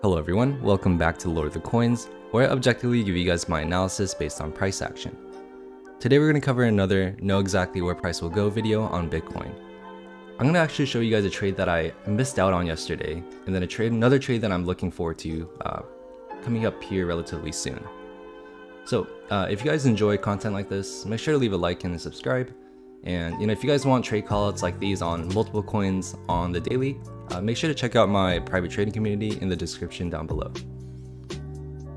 Hello everyone, welcome back to Lord of the Coins, where I objectively give you guys my analysis based on price action. Today we're going to cover another know exactly where price will go video on Bitcoin. I'm going to actually show you guys a trade that I missed out on yesterday, and then another trade that I'm looking forward to coming up here relatively soon. So if you guys enjoy content like this, make sure to leave a like and subscribe. And if you guys want trade callouts like these on multiple coins on the daily, make sure to check out my private trading community in the description down below.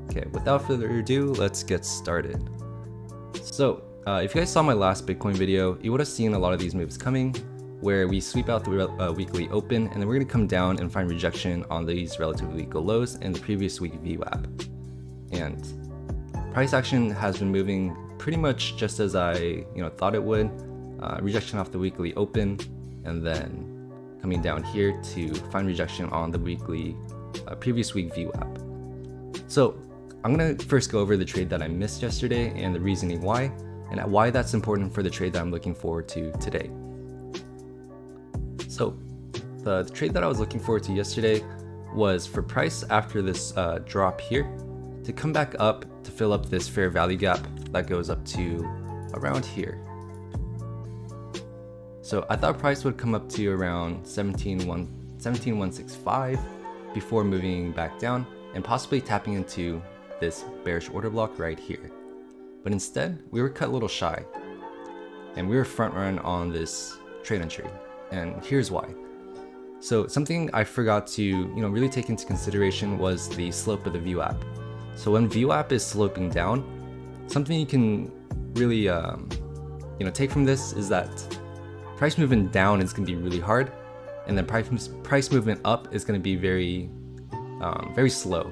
Okay, without further ado, let's get started. So if you guys saw my last Bitcoin video, you would have seen a lot of these moves coming, where we sweep out the weekly open, and then we're going to come down and find rejection on these relatively weak lows in the previous week VWAP. And price action has been moving pretty much just as I thought it would. Rejection off the weekly open, and then coming down here to find rejection on the weekly previous week VWAP. So I'm going to first go over the trade that I missed yesterday and the reasoning why, and why that's important for the trade that I'm looking forward to today. So the trade that I was looking forward to yesterday was for price after this drop here to come back up to fill up this fair value gap that goes up to around here. So I thought price would come up to around 17,165 before moving back down and possibly tapping into this bearish order block right here. But instead, we were cut a little shy, and we were front run on this trade entry, and here's why. So something I forgot to really take into consideration was the slope of the VWAP. So when VWAP is sloping down, something you can really take from this is that price movement down is going to be really hard, and then price movement up is going to be very slow.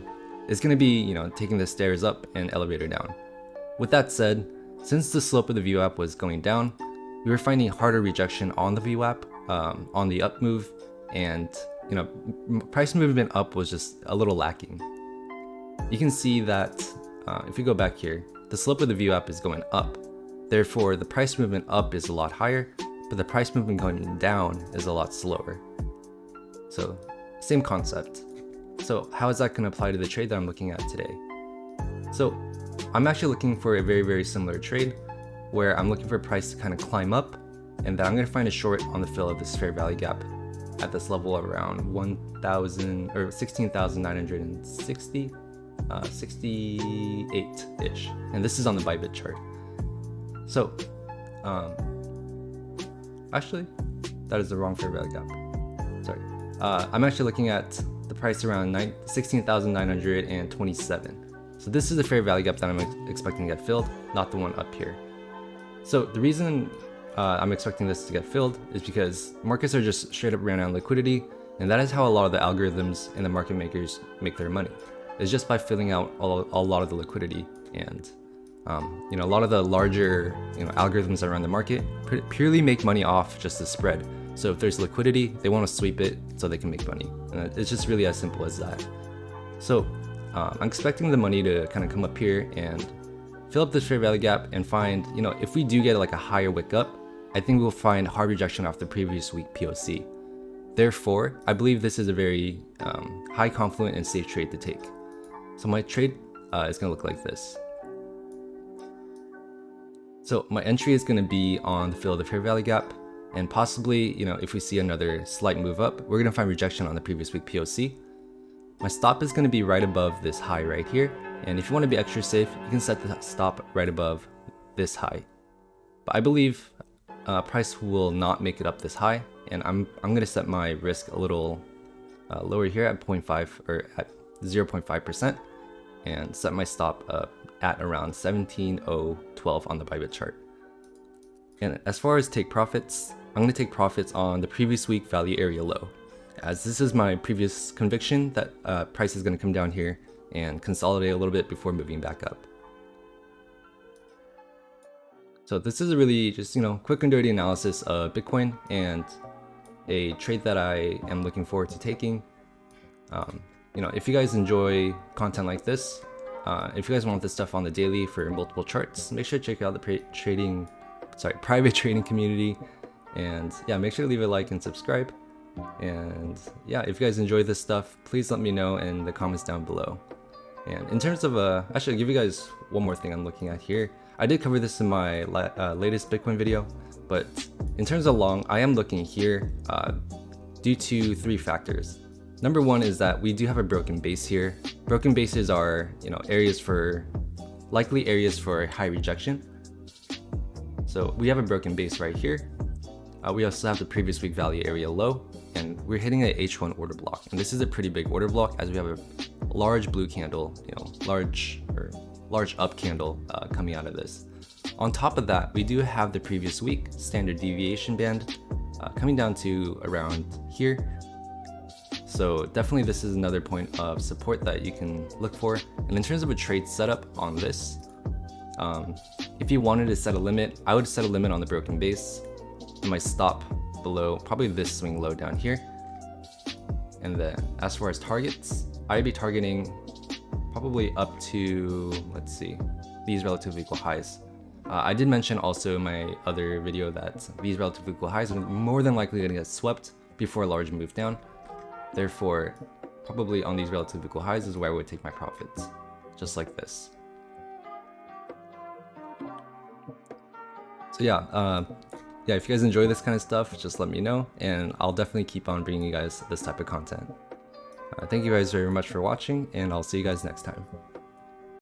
It's going to be taking the stairs up and elevator down. With that said, since the slope of the VWAP was going down, we were finding harder rejection on the VWAP on the up move, and price movement up was just a little lacking. You can see that if we go back here, the slope of the VWAP is going up. Therefore, the price movement up is a lot higher, but the price movement going down is a lot slower. So same concept. So how is that going to apply to the trade that I'm looking at today? So I'm actually looking for a very, very similar trade where I'm looking for price to kind of climb up, and then I'm going to find a short on the fill of this fair value gap at this level of around 1,000 or 16,960, 68-ish. And this is on the Bybit chart. So actually, that is the wrong fair value gap. Sorry. I'm actually looking at the price around 16,927. So this is the fair value gap that I'm expecting to get filled, not the one up here. So the reason I'm expecting this to get filled is because markets are just straight up ran out of liquidity, and that is how a lot of the algorithms and the market makers make their money. It's just by filling out a lot of the liquidity, and a lot of the larger algorithms that run the market purely make money off just the spread. So if there's liquidity, they want to sweep it so they can make money. And it's just really as simple as that. So I'm expecting the money to kind of come up here and fill up this fair value gap and find, if we do get like a higher wick up, I think we'll find hard rejection off the previous week POC. Therefore, I believe this is a very high confluent and safe trade to take. So my trade is going to look like this. So my entry is going to be on the fill of the fair value gap, and possibly, if we see another slight move up, we're going to find rejection on the previous week POC. My stop is going to be right above this high right here, and if you want to be extra safe, you can set the stop right above this high. But I believe price will not make it up this high, and I'm going to set my risk a little lower here at 0.5 or at 0.5%, and set my stop up at around 17,012 on the Bybit chart. And as far as take profits, I'm going to take profits on the previous week value area low, as this is my previous conviction that price is going to come down here and consolidate a little bit before moving back up. So this is a really just quick and dirty analysis of Bitcoin and a trade that I am looking forward to taking. If you guys enjoy content like this, if you guys want this stuff on the daily for multiple charts, make sure to check out the private trading community And yeah, make sure to leave a like and subscribe. And yeah, if you guys enjoy this stuff, please let me know in the comments down below. And in terms of actually, I'll give you guys one more thing I'm looking at here. I did cover this in my latest Bitcoin video, but in terms of long, I am looking here due to 3 factors. Number 1 is that we do have a broken base here. Broken bases are, likely areas for high rejection. So we have a broken base right here. We also have the previous week value area low, and we're hitting a H1 order block. And this is a pretty big order block as we have a large blue candle, large up candle coming out of this. On top of that, we do have the previous week standard deviation band coming down to around here. So definitely this is another point of support that you can look for. And in terms of a trade setup on this, if you wanted to set a limit, I would set a limit on the broken base and my stop below probably this swing low down here. And then as far as targets, I'd be targeting probably up to, let's see, these relatively equal highs. I did mention also in my other video that these relatively equal highs are more than likely going to get swept before a large move down. Therefore, probably on these relatively equal highs is where I would take my profits, just like this. So yeah, if you guys enjoy this kind of stuff, just let me know, and I'll definitely keep on bringing you guys this type of content. Thank you guys very much for watching, and I'll see you guys next time.